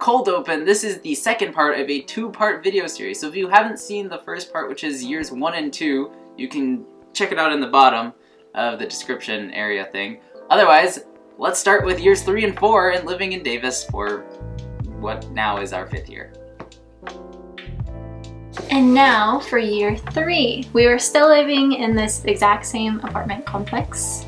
cold open. This is the second part of a two-part video series. So if you haven't seen the first part, which is years 1 and 2, you can check it out in the bottom of the description area thing. Otherwise, let's start with years 3 and 4 and living in Davis for what now is our 5th year. And now for year 3. We were still living in this exact same apartment complex.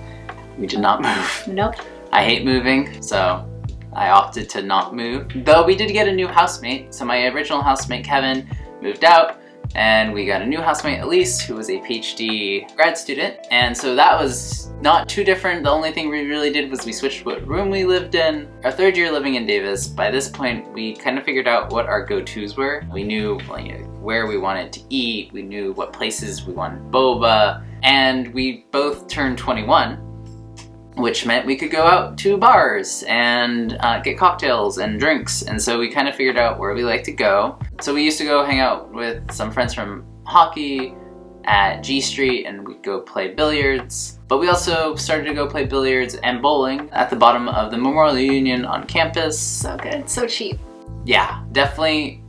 We did not move. Nope. I hate moving, so I opted to not move. Though we did get a new housemate. So my original housemate, Kevin, moved out, and we got a new housemate, Elise, who was a PhD grad student. And so that was not too different. The only thing we really did was we switched what room we lived in. Our 3rd year living in Davis, by this point, we kind of figured out what our go-tos were. We knew where we wanted to eat, we knew what places we wanted boba, and we both turned 21, which meant we could go out to bars and get cocktails and drinks. And so we kind of figured out where we like to go. So we used to go hang out with some friends from hockey at G Street, and we'd go play billiards. But we also started to go play billiards and bowling at the bottom of the Memorial Union on campus. So good, so cheap. Yeah, definitely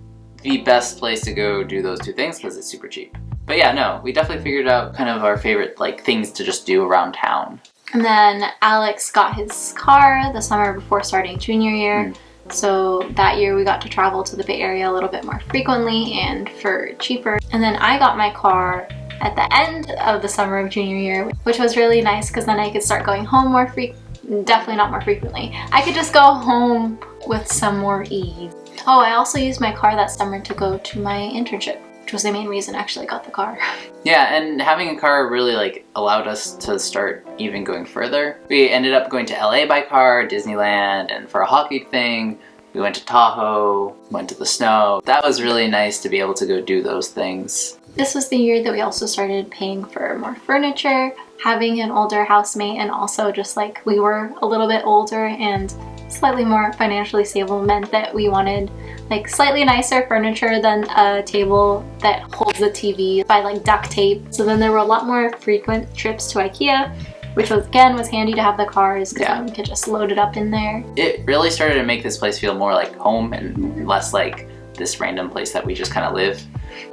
the best place to go do those two things because it's super cheap. But yeah, no, we definitely figured out kind of our favorite things to just do around town. And then Alex got his car the summer before starting junior year. So that year we got to travel to the Bay Area a little bit more frequently and for cheaper. And then I got my car at the end of the summer of junior year, which was really nice because then I could start going home more definitely not more frequently. I could just go home with some more ease. Oh, I also used my car that summer to go to my internship, which was the main reason I actually got the car. Yeah, and having a car really allowed us to start even going further. We ended up going to LA by car, Disneyland, and for a hockey thing, we went to Tahoe, went to the snow. That was really nice to be able to go do those things. This was the year that we also started paying for more furniture, having an older housemate, and also just we were a little bit older and slightly more financially stable meant that we wanted slightly nicer furniture than a table that holds the TV by duct tape. So then there were a lot more frequent trips to IKEA, which was handy to have the cars because then we could just load it up in there. It really started to make this place feel more like home and less like this random place that we just kind of live,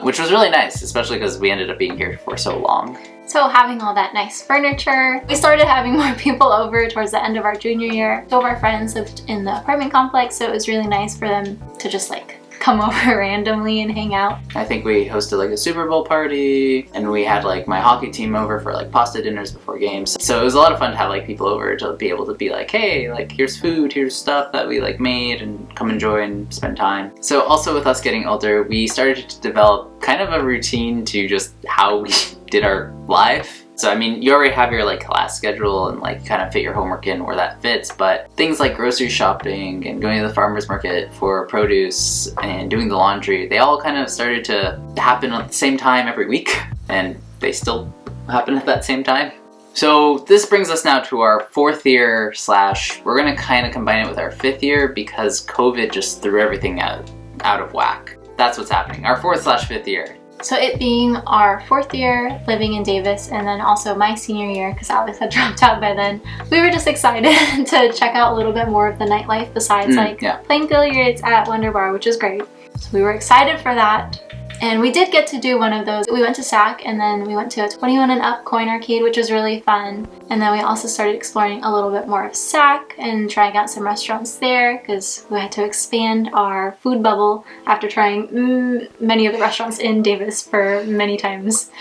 which was really nice, especially because we ended up being here for so long. So having all that nice furniture, we started having more people over towards the end of our junior year. Two of our friends lived in the apartment complex, so it was really nice for them to just come over randomly and hang out. I think we hosted a Super Bowl party, and we had my hockey team over for pasta dinners before games. So it was a lot of fun to have people over to be able to be hey, here's food, here's stuff that we made, and come enjoy and spend time. So also with us getting older, we started to develop kind of a routine to just how we did our life. So I mean, you already have your class schedule and kind of fit your homework in where that fits, but things like grocery shopping and going to the farmer's market for produce and doing the laundry, they all kind of started to happen at the same time every week, and they still happen at that same time. So this brings us now to our 4th year / we're gonna kind of combine it with our 5th year because COVID just threw everything out of whack. That's what's happening. Our 4th / 5th year. So it being our 4th year living in Davis, and then also my senior year because Alex had dropped out by then, we were just excited to check out a little bit more of the nightlife besides playing billiards at Wonder Bar, which is great. So we were excited for that. And we did get to do one of those. We went to SAC, and then we went to a 21 and up coin arcade, which was really fun. And then we also started exploring a little bit more of SAC and trying out some restaurants there because we had to expand our food bubble after trying many of the restaurants in Davis for many times.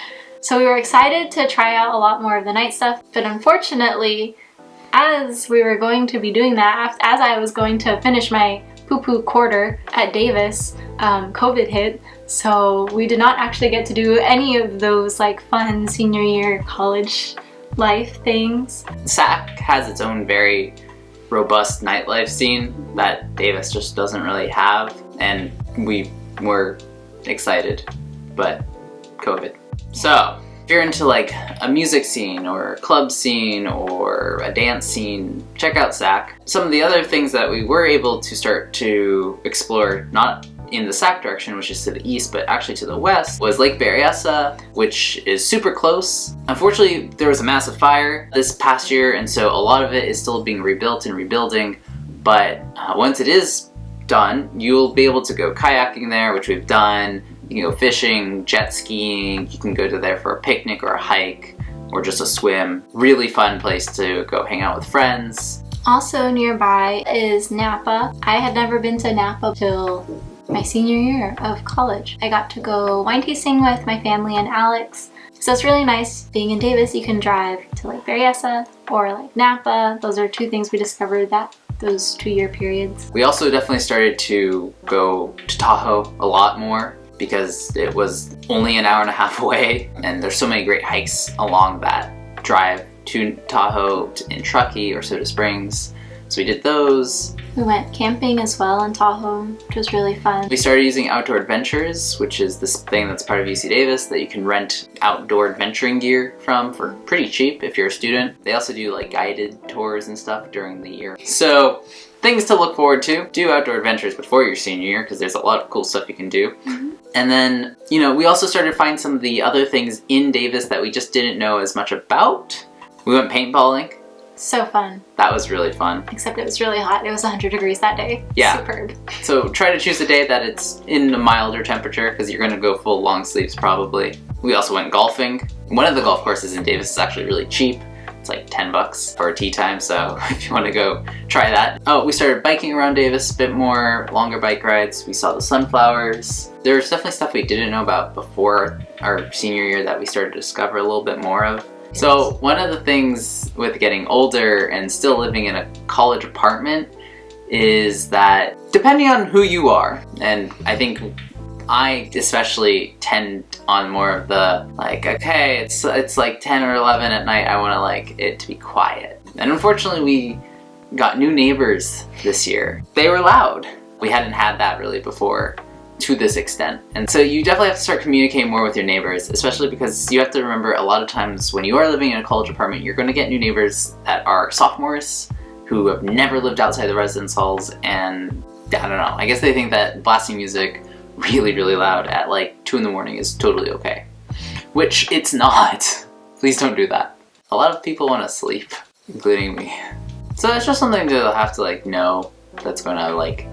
So we were excited to try out a lot more of the night stuff, but unfortunately, as we were going to be doing that, as I was going to finish my poo-poo quarter at Davis, COVID hit. So we did not actually get to do any of those fun senior year college life things. SAC has its own very robust nightlife scene that Davis just doesn't really have, and we were excited, but COVID. So if you're into a music scene or a club scene or a dance scene, check out SAC. Some of the other things that we were able to start to explore, not in the SAC direction, which is to the east, but actually to the west, was Lake Berryessa, which is super close. Unfortunately, there was a massive fire this past year, and so a lot of it is still being rebuilt and rebuilding, but once it is done, you'll be able to go kayaking there, which we've done. You can go fishing, jet skiing, you can go to there for a picnic or a hike or just a swim. Really fun place to go hang out with friends. Also nearby is Napa. I had never been to Napa till my senior year of college. I got to go wine tasting with my family and Alex. So it's really nice being in Davis. You can drive to like Berryessa or like Napa. Those are two things we discovered that those 2-year periods. We also definitely started to go to Tahoe a lot more because it was only an hour and a half away, and there's so many great hikes along that drive to Tahoe in Truckee or Soda Springs. So we did those. We went camping as well in Tahoe, which was really fun. We started using Outdoor Adventures, which is this thing that's part of UC Davis that you can rent outdoor adventuring gear from for pretty cheap if you're a student. They also do like guided tours and stuff during the year. So things to look forward to. Do outdoor adventures before your senior year because there's a lot of cool stuff you can do. And then, you know, we also started to find some of the other things in Davis that we just didn't know as much about. We went paintballing. So fun. That was really fun. Except it was really hot. It was 100 degrees that day. Yeah. Superb. So try to choose a day that it's in a milder temperature because you're going to go full long sleeves probably. We also went golfing. One of the golf courses in Davis is actually really cheap. It's like $10 for a tee time, so if you want to go try that. Oh, we started biking around Davis a bit more, longer bike rides. We saw the sunflowers. There's definitely stuff we didn't know about before our senior year that we started to discover a little bit more of. So one of the things with getting older and still living in a college apartment is that depending on who you are, and I think I especially tend on more of the like, okay, it's like 10 or 11 at night, I want to like it to be quiet. And unfortunately we got new neighbors this year. They were loud. We hadn't had that really before to this extent. And so you definitely have to start communicating more with your neighbors, especially because you have to remember a lot of times when you are living in a college apartment, you're going to get new neighbors that are sophomores who have never lived outside the residence halls, and I don't know, I guess they think that blasting music really, really loud at like 2 in the morning is totally okay. Which it's not. Please don't do that. A lot of people want to sleep, including me. So it's just something to have to like know that's going to like,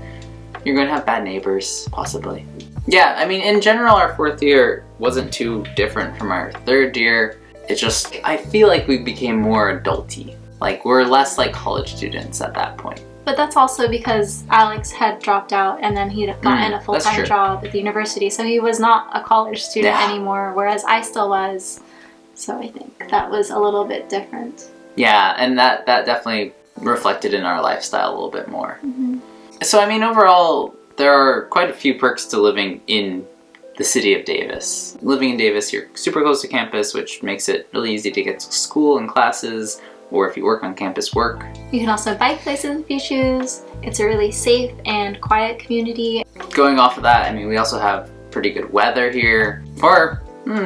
you're going to have bad neighbors, possibly. Yeah, I mean, in general, our 4th year wasn't too different from our 3rd year. It just, I feel like we became more adulty. Like, we're less like college students at that point. But that's also because Alex had dropped out and then he'd gotten a full-time job at the university, so he was not a college student anymore, whereas I still was. So I think that was a little bit different. Yeah, and that definitely reflected in our lifestyle a little bit more. So I mean, overall, there are quite a few perks to living in the city of Davis. Living in Davis, you're super close to campus, which makes it really easy to get to school and classes, or if you work on campus, work. You can also bike places if you choose. It's a really safe and quiet community. Going off of that, I mean, we also have pretty good weather here for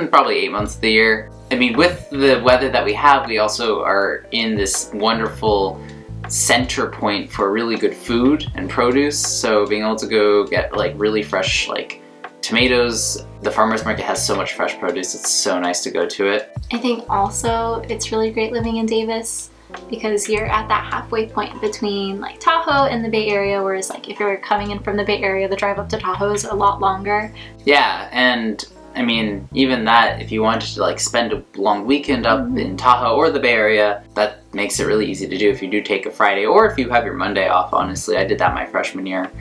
probably 8 months of the year. I mean, with the weather that we have, we also are in this wonderful center point for really good food and produce. So being able to go get like really fresh like tomatoes. The farmer's market has so much fresh produce. It's so nice to go to it. I think also it's really great living in Davis because you're at that halfway point between like Tahoe and the Bay Area, whereas like if you're coming in from the Bay Area, the drive up to Tahoe is a lot longer. Yeah, and I mean, even that, if you wanted to like spend a long weekend up in Tahoe or the Bay Area, that makes it really easy to do if you do take a Friday or if you have your Monday off, honestly. I did that my freshman year.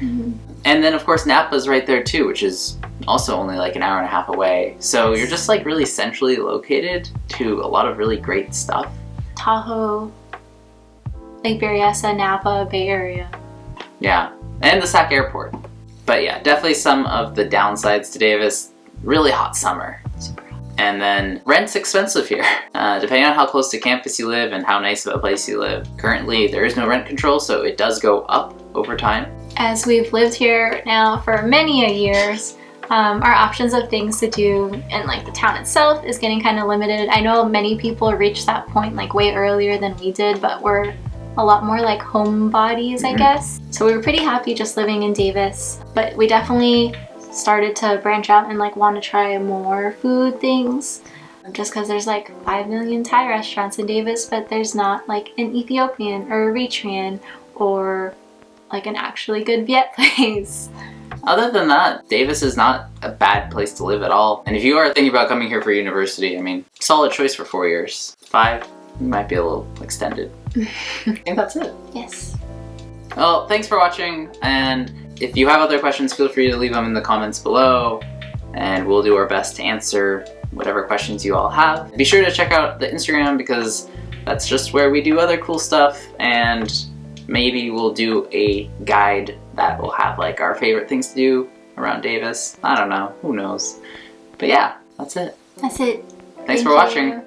And then of course Napa's right there too, which is also only like an hour and a half away. So you're just like really centrally located to a lot of really great stuff. Tahoe, Lake Berryessa, Napa, Bay Area. Yeah, and the Sac Airport. But yeah, definitely some of the downsides to Davis. Really hot summer. Super hot. And then rent's expensive here. Depending on how close to campus you live and how nice of a place you live. Currently, there is no rent control, so it does go up over time. As we've lived here now for many years, our options of things to do in like the town itself is getting kind of limited. I know many people reach that point like way earlier than we did, but we're a lot more like homebodies, I guess. So we were pretty happy just living in Davis, but we definitely started to branch out and like want to try more food things just because there's like 5 million Thai restaurants in Davis, but there's not like an Ethiopian or Eritrean or like an actually good Viet place. Other than that, Davis is not a bad place to live at all. And if you are thinking about coming here for university, I mean, solid choice for 4 years. 5 might be a little extended. I think that's it. Yes. Well, thanks for watching, and if you have other questions, feel free to leave them in the comments below, and we'll do our best to answer whatever questions you all have. Be sure to check out the Instagram because that's just where we do other cool stuff, and maybe we'll do a guide that will have like our favorite things to do around Davis. I don't know, who knows. But yeah, that's it. That's it. Thanks for watching.